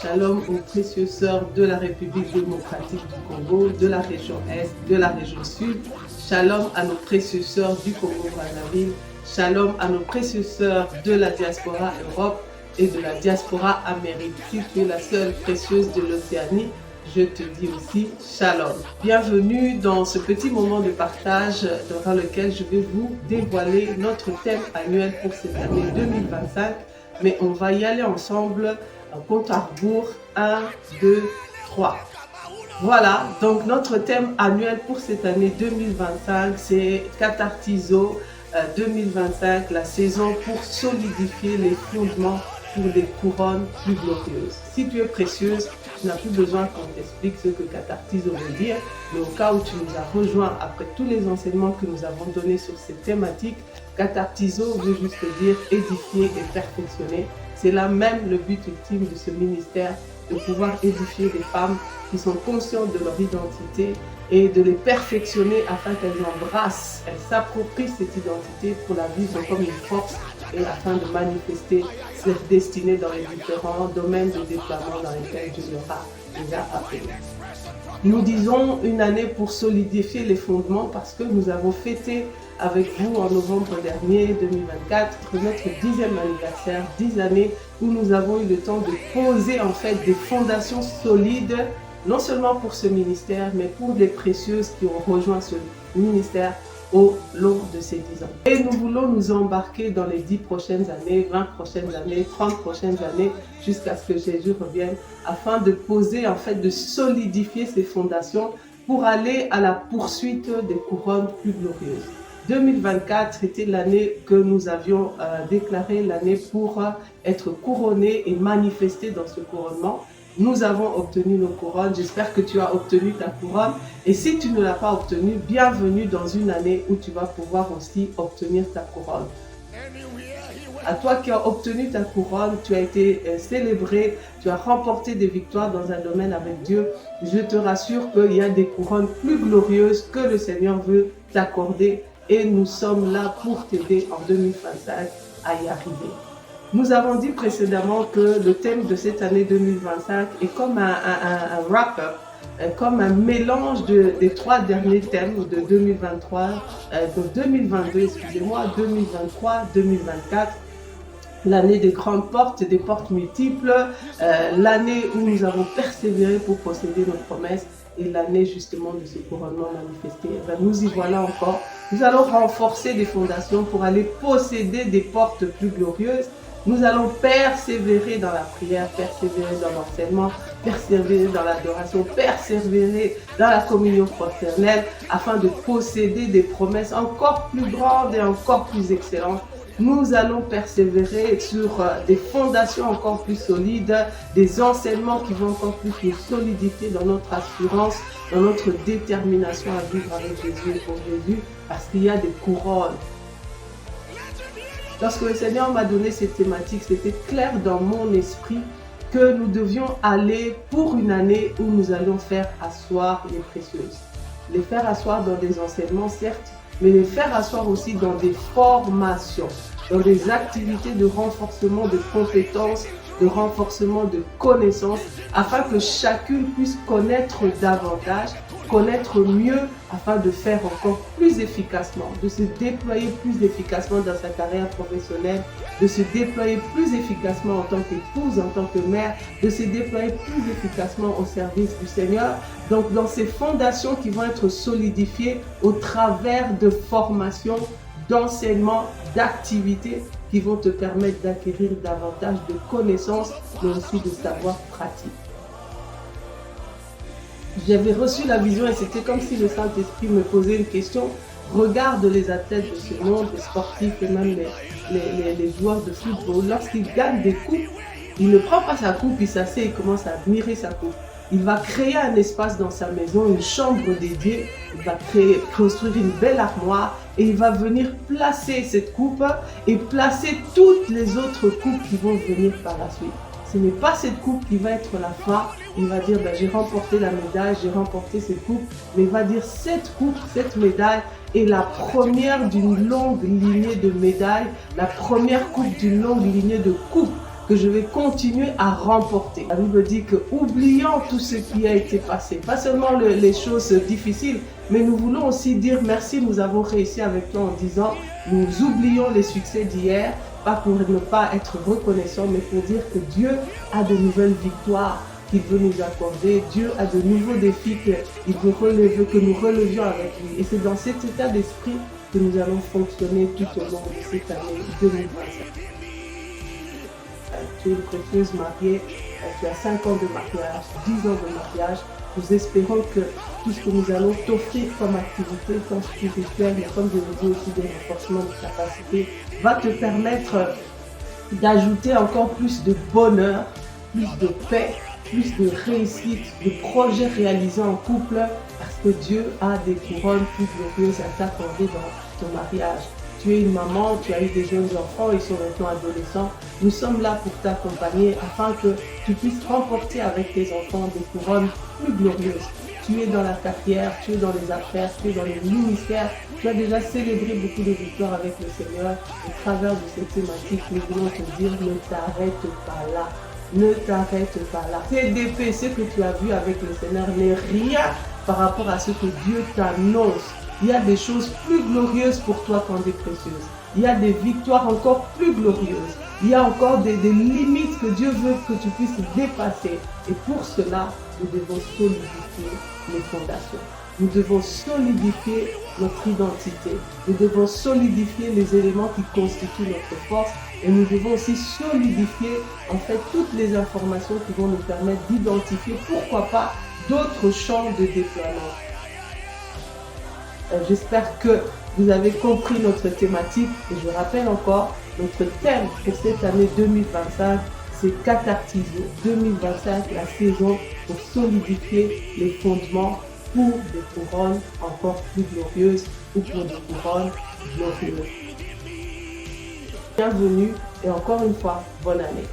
Shalom aux précieuses sœurs de la République démocratique du Congo, de la région Est, de la région Sud. Shalom à nos précieuses sœurs du Congo-Brazzaville. Shalom à nos précieuses sœurs de la diaspora Europe et de la diaspora Amérique. Si tu es la seule précieuse de l'Océanie, je te dis aussi Shalom. Bienvenue dans ce petit moment de partage dans lequel je vais vous dévoiler notre thème annuel pour cette année 2025. Mais on va y aller ensemble. Compte à rebours, 1, 2, 3. Voilà, donc notre thème annuel pour cette année 2025, c'est Cathartizo 2025, la saison pour solidifier les fondements pour des couronnes plus glorieuses. Si tu es précieuse, tu n'as plus besoin qu'on t'explique ce que Cathartizo veut dire, mais au cas où tu nous as rejoints après tous les enseignements que nous avons donnés sur cette thématique, Cathartizo veut juste dire édifier et perfectionner. C'est là même le but ultime de ce ministère, de pouvoir édifier des femmes qui sont conscientes de leur identité et de les perfectionner afin qu'elles embrassent, elles s'approprient cette identité pour la vivre comme une force et afin de manifester leur destinée dans les différents domaines de déploiement dans lesquels Dieu leur a déjà appelé. Nous disons une année pour solidifier les fondements parce que nous avons fêté avec vous en novembre dernier, 2024, notre 10e anniversaire, 10 années où nous avons eu le temps de poser en fait des fondations solides, non seulement pour ce ministère, mais pour les précieuses qui ont rejoint ce ministère au long de ces 10 ans. Et nous voulons nous embarquer dans les 10 prochaines années, 20 prochaines années, 30 prochaines années, jusqu'à ce que Jésus revienne, afin de poser, en fait, de solidifier ces fondations pour aller à la poursuite des couronnes plus glorieuses. 2024 était l'année que nous avions déclaré l'année pour être couronnés et manifestés dans ce couronnement. Nous avons obtenu nos couronnes. J'espère que tu as obtenu ta couronne. Et si tu ne l'as pas obtenue, bienvenue dans une année où tu vas pouvoir aussi obtenir ta couronne. À toi qui as obtenu ta couronne, tu as été célébré, tu as remporté des victoires dans un domaine avec Dieu. Je te rassure qu'il y a des couronnes plus glorieuses que le Seigneur veut t'accorder. Et nous sommes là pour t'aider en 2025 à y arriver. Nous avons dit précédemment que le thème de cette année 2025 est comme un wrap-up, comme un mélange des 3 derniers thèmes de 2023, de 2022, excusez-moi, 2023, 2024. L'année des grandes portes, des portes multiples, l'année où nous avons persévéré pour posséder nos promesses et l'année justement de ce couronnement manifesté. Nous y voilà encore. Nous allons renforcer des fondations pour aller posséder des portes plus glorieuses. Nous allons persévérer dans la prière, persévérer dans l'enseignement, persévérer dans l'adoration, persévérer dans la communion fraternelle afin de posséder des promesses encore plus grandes et encore plus excellentes. Nous allons persévérer sur des fondations encore plus solides, des enseignements qui vont encore plus nous solidifier dans notre assurance, dans notre détermination à vivre avec Jésus et pour Jésus, parce qu'il y a des couronnes. Lorsque le Seigneur m'a donné cette thématique, c'était clair dans mon esprit que nous devions aller pour une année où nous allons faire asseoir les précieuses. Les faire asseoir dans des enseignements, certes, mais les faire asseoir aussi dans des formations, dans des activités de renforcement de compétences, de renforcement de connaissances, afin que chacune puisse connaître davantage, connaître mieux, afin de faire encore plus efficacement, de se déployer plus efficacement dans sa carrière professionnelle, de se déployer plus efficacement en tant qu'épouse, en tant que mère, de se déployer plus efficacement au service du Seigneur. Donc dans ces fondations qui vont être solidifiées au travers de formations, d'enseignements, d'activités qui vont te permettre d'acquérir davantage de connaissances, mais aussi de savoir pratique. J'avais reçu la vision et c'était comme si le Saint-Esprit me posait une question. Regarde les athlètes de ce monde, les sportifs et même les joueurs de football. Lorsqu'ils gagnent des coupes, il ne prend pas sa coupe, il s'assied et commence à admirer sa coupe. Il va créer un espace dans sa maison, une chambre dédiée. Il va construire une belle armoire et il va venir placer cette coupe et placer toutes les autres coupes qui vont venir par la suite. Ce n'est pas cette coupe qui va être la fin. Il va dire, ben, j'ai remporté la médaille, j'ai remporté cette coupe. Mais il va dire, cette coupe, cette médaille est la première d'une longue lignée de médailles, la première coupe d'une longue lignée de coupes que je vais continuer à remporter. La Bible dit que, oubliant tout ce qui a été passé, pas seulement les choses difficiles, mais nous voulons aussi dire merci, nous avons réussi avec toi en disant, nous oublions les succès d'hier, pas pour ne pas être reconnaissant, mais pour dire que Dieu a de nouvelles victoires qu'il veut nous accorder. Dieu a de nouveaux défis qu'il veut relever, que nous relevions avec lui. Et c'est dans cet état d'esprit que nous allons fonctionner tout au long de cette année 2025. Tu es une précieuse mariée, tu as 5 ans de mariage, 10 ans de mariage. Nous espérons que tout ce que nous allons t'offrir comme activité, comme spirituelle, mais comme je le dis aussi des renforcements de capacité, va te permettre d'ajouter encore plus de bonheur, plus de paix, plus de réussite, de projets réalisés en couple, parce que Dieu a des couronnes plus glorieuses à t'accorder dans ton mariage. Tu es une maman, tu as eu des jeunes enfants, ils sont maintenant adolescents. Nous sommes là pour t'accompagner afin que tu puisses remporter avec tes enfants des couronnes plus glorieuses. Tu es dans la carrière, tu es dans les affaires, tu es dans les ministères. Tu as déjà célébré beaucoup de victoires avec le Seigneur. Au travers de cette thématique, nous voulons te dire, ne t'arrête pas là. Ne t'arrête pas là. CDP, ce que tu as vu avec le Seigneur n'est rien par rapport à ce que Dieu t'annonce. Il y a des choses plus glorieuses pour toi qu'en des précieuses. Il y a des victoires encore plus glorieuses. Il y a encore des limites que Dieu veut que tu puisses dépasser. Et pour cela, nous devons solidifier les fondations. Nous devons solidifier notre identité. Nous devons solidifier les éléments qui constituent notre force. Et nous devons aussi solidifier en fait toutes les informations qui vont nous permettre d'identifier, pourquoi pas, d'autres champs de déploiement. J'espère que vous avez compris notre thématique et je rappelle encore, notre thème pour cette année 2025, c'est cathartiser 2025, la saison pour solidifier les fondements pour des couronnes encore plus glorieuses ou pour des couronnes glorieuses. Bienvenue et encore une fois, bonne année.